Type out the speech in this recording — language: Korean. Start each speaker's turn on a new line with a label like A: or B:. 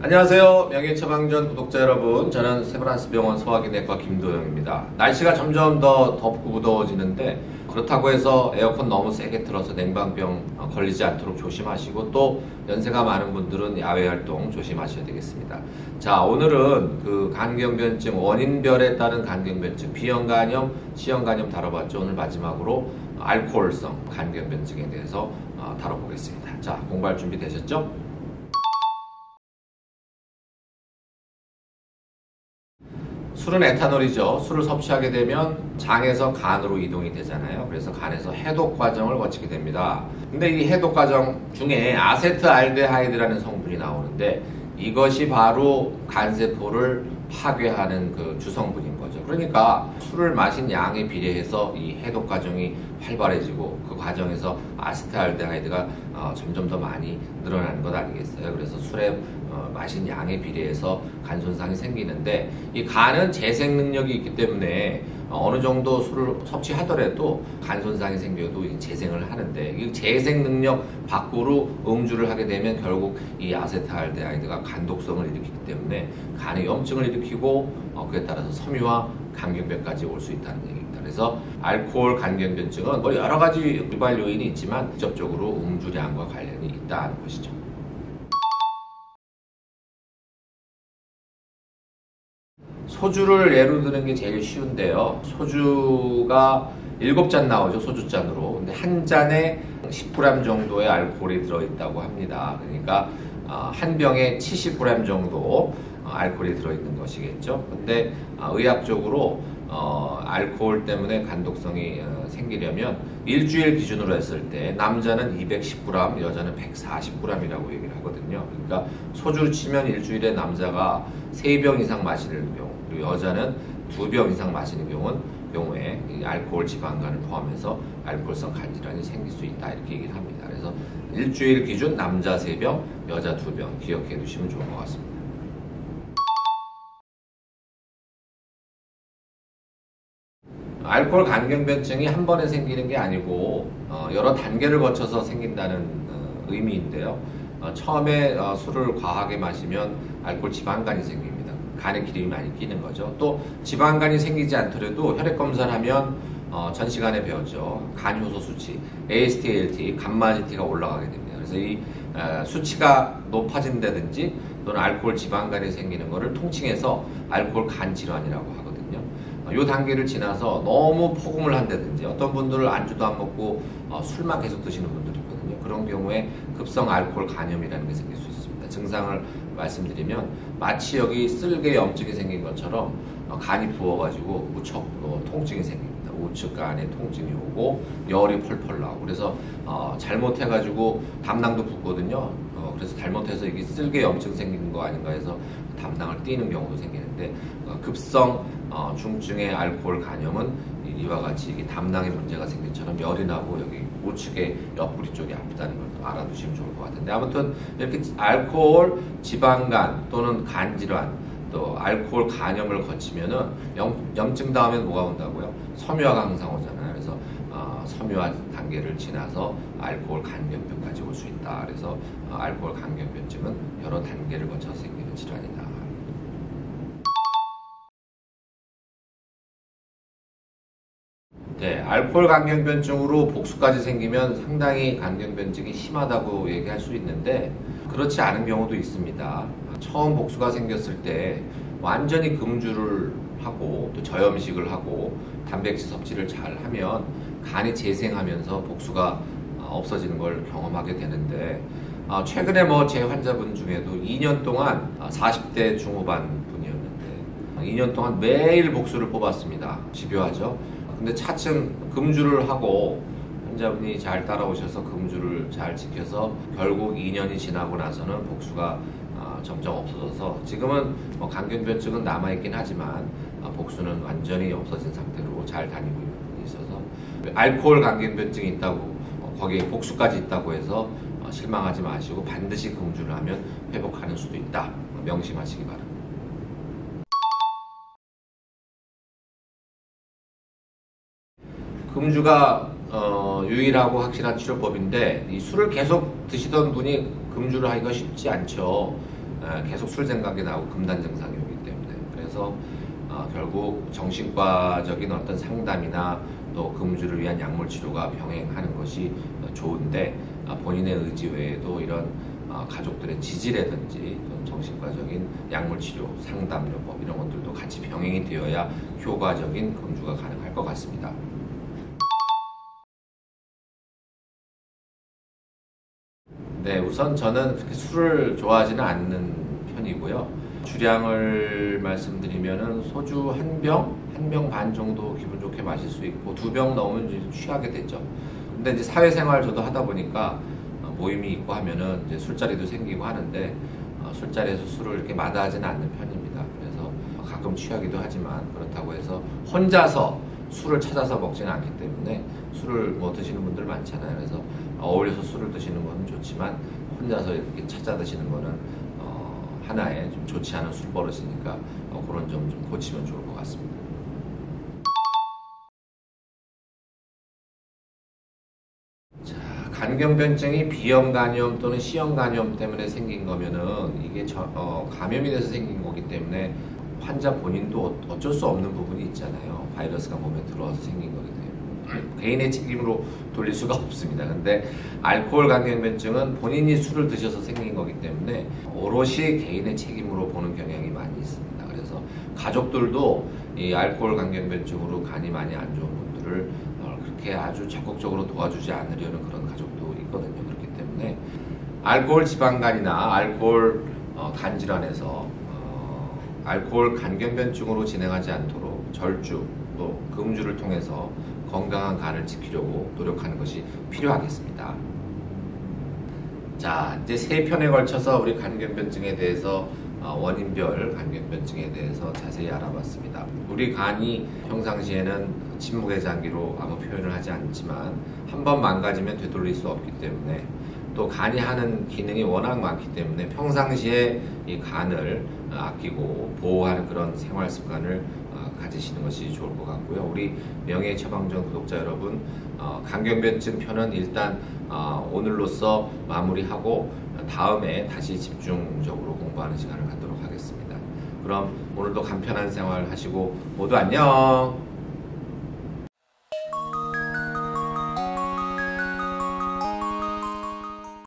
A: 안녕하세요. 명예처방전 구독자 여러분, 저는 세브란스병원 소화기내과 김도영입니다. 날씨가 점점 더 덥고 무더워지는데 그렇다고 해서 에어컨 너무 세게 틀어서 냉방병 걸리지 않도록 조심하시고, 또 연세가 많은 분들은 야외 활동 조심하셔야 되겠습니다. 자, 오늘은 그 간경변증, 원인별에 따른 간경변증, B형간염, C형간염 다뤄봤죠. 오늘 마지막으로 알코올성 간경변증에 대해서 다뤄보겠습니다. 자, 공부할 준비 되셨죠? 술은 에탄올이죠. 술을 섭취하게 되면 장에서 간으로 이동이 되잖아요. 그래서 간에서 해독 과정을 거치게 됩니다. 근데 이 해독 과정 중에 아세트알데하이드라는 성분이 나오는데, 이것이 바로 간세포를 파괴하는 그 주성분인 거죠. 그러니까 술을 마신 양에 비례해서 이 해독 과정이 활발해지고, 그 과정에서 아세트알데하이드가 점점 더 많이 늘어나는 것 아니겠어요? 그래서 술에 마신 양에 비례해서 간 손상이 생기는데, 이 간은 재생 능력이 있기 때문에 어느 정도 술을 섭취하더라도 간 손상이 생겨도 재생을 하는데, 이 재생 능력 밖으로 음주를 하게 되면 결국 이 아세트알데하이드가 간독성을 일으키기 때문에 간에 염증을 일으키고, 그에 따라서 섬유와 간경변까지 올 수 있다는 얘기입니다. 그래서 알코올 간경변증은 뭐 여러 가지 유발 요인이 있지만 직접적으로 음주량과 관련이 있다는 것이죠. 소주를 예로 드는 게 제일 쉬운데요. 소주가 7잔 나오죠, 소주잔으로. 근데 한 잔에 10g 정도의 알코올이 들어있다고 합니다. 그러니까 한 병에 70g 정도 알코올이 들어있는 것이겠죠. 근데 의학적으로 알코올 때문에 간독성이 생기려면 일주일 기준으로 했을 때 남자는 210g, 여자는 140g이라고 얘기를 하거든요. 그러니까 소주를 치면 일주일에 남자가 3병 이상 마시는 경우, 그리고 여자는 2병 이상 마시는 경우에 이 알코올 지방간을 포함해서 알코올성 간질환이 생길 수 있다, 이렇게 얘기를 합니다. 그래서 일주일 기준 남자 3병, 여자 2병 기억해 두시면 좋을 것 같습니다. 알코올 간경변증이 한 번에 생기는 게 아니고 여러 단계를 거쳐서 생긴다는 의미인데요. 처음에 술을 과하게 마시면 알코올 지방간이 생깁니다. 간에 기름이 많이 끼는 거죠. 또 지방간이 생기지 않더라도 혈액 검사를 하면 전 시간에 배웠죠. 간 효소 수치, AST, ALT, 감마지티가 올라가게 됩니다. 그래서 이 수치가 높아진다든지 또는 알코올 지방간이 생기는 것을 통칭해서 알코올 간 질환이라고 하거든요. 이 단계를 지나서 너무 폭음을 한다든지, 어떤 분들은 안주도 안 먹고 술만 계속 드시는 분들이 있거든요. 그런 경우에 급성 알코올 간염이라는 게 생길 수 있습니다. 증상을 말씀드리면 마치 여기 쓸개 염증이 생긴 것처럼 간이 부어가지고 무척 통증이 생깁니다. 우측 간에 통증이 오고 열이 펄펄 나오고, 그래서 잘못해가지고 담낭도 붓거든요. 그래서 잘못해서 이게 쓸개 염증 생기는 거 아닌가 해서 담낭을 띄는 경우도 생기는데, 급성 중증의 알코올 간염은 이와 같이 이게 담낭에 문제가 생긴 것처럼 열이 나고 여기 우측의 옆구리 쪽이 아프다는 걸 또 알아두시면 좋을 것 같은데, 아무튼 이렇게 알코올 지방간 또는 간질환, 또 알코올 간염을 거치면은 염증 다음엔 뭐가 온다고요? 섬유화가 항상 오잖아요. 그래서 섬유화 단계를 지나서 알코올 간경변까지 올 수 있다. 그래서 알코올 간경변증은 여러 단계를 거쳐서 생기는 질환이다. 네, 알코올 간경변증으로 복수까지 생기면 상당히 간경변증이 심하다고 얘기할 수 있는데, 그렇지 않은 경우도 있습니다. 처음 복수가 생겼을 때 완전히 금주를 하고 또 저염식을 하고 단백질 섭취를 잘 하면 간이 재생하면서 복수가 없어지는 걸 경험하게 되는데, 최근에 제 환자분 중에도 2년 동안 40대 중후반 분이었는데 2년 동안 매일 복수를 뽑았습니다. 집요하죠. 근데 차츰 금주를 하고 환자분이 잘 따라오셔서 금주를 잘 지켜서 결국 2년이 지나고 나서는 복수가 점점 없어져서 지금은 간경변증은 남아있긴 하지만 복수는 완전히 없어진 상태로 잘 다니고 있는 분이 있어서, 알코올 간경변증이 있다고 거기에 복수까지 있다고 해서 실망하지 마시고 반드시 금주를 하면 회복하는 수도 있다, 명심하시기 바랍니다. 금주가 유일하고 확실한 치료법인데 이 술을 계속 드시던 분이 금주를 하기가 쉽지 않죠. 계속 술 생각이 나고 금단 증상이 오기 때문에. 그래서 결국 정신과적인 어떤 상담이나 또 금주를 위한 약물 치료가 병행하는 것이 좋은데 본인의 의지 외에도 이런 가족들의 지지라든지 정신과적인 약물 치료, 상담요법 이런 것들도 같이 병행이 되어야 효과적인 금주가 가능할 것 같습니다. 네, 우선 저는 그렇게 술을 좋아하지는 않는 편이고요. 주량을 말씀드리면은 소주 한 병 반 정도 기분 좋게 마실 수 있고 2병 넘으면 이제 취하게 되죠. 근데 이제 사회생활 저도 하다 보니까 모임이 있고 하면은 이제 술자리도 생기고 하는데 술자리에서 술을 이렇게 마다하지는 않는 편입니다. 그래서 가끔 취하기도 하지만 그렇다고 해서 혼자서 술을 찾아서 먹지는 않기 때문에 술을 뭐 드시는 분들 많잖아요. 그래서 어울려서 술을 드시는 건 좋지만 혼자서 이렇게 찾아 드시는 거는 하나의 좀 좋지 않은 술버릇이니까 그런 점 좀 고치면 좋을 것 같습니다. 자, 간경변증이 B형 간염 또는 C형 간염 때문에 생긴 거면은 이게 감염이 돼서 생긴 거기 때문에 환자 본인도 어쩔 수 없는 부분이 있잖아요. 바이러스가 몸에 들어와서 생긴 거기 때문에. 개인의 책임으로 돌릴 수가 없습니다. 근데 알코올 간경변증은 본인이 술을 드셔서 생긴 거기 때문에 오롯이 개인의 책임으로 보는 경향이 많이 있습니다. 그래서 가족들도 이 알코올 간경변증으로 간이 많이 안 좋은 분들을 그렇게 아주 적극적으로 도와주지 않으려는 그런 가족도 있거든요. 그렇기 때문에 알코올 지방간이나 알코올 간 질환에서 알코올 간경변증으로 진행하지 않도록 절주 또 금주를 통해서 건강한 간을 지키려고 노력하는 것이 필요하겠습니다. 자, 이제 3편에 걸쳐서 우리 간경변증에 대해서 원인별 간경변증에 대해서 자세히 알아봤습니다. 우리 간이 평상시에는 침묵의 장기로 아무 표현을 하지 않지만 한번 망가지면 되돌릴 수 없기 때문에 또 간이 하는 기능이 워낙 많기 때문에 평상시에 이 간을 아끼고 보호하는 그런 생활 습관을 가지시는 것이 좋을 것 같고요. 우리 명예 처방전 구독자 여러분, 간경변증 편은 일단 오늘로써 마무리하고 다음에 다시 집중적으로 공부하는 시간을 갖도록 하겠습니다. 그럼 오늘도 간편한 생활 하시고 모두 안녕!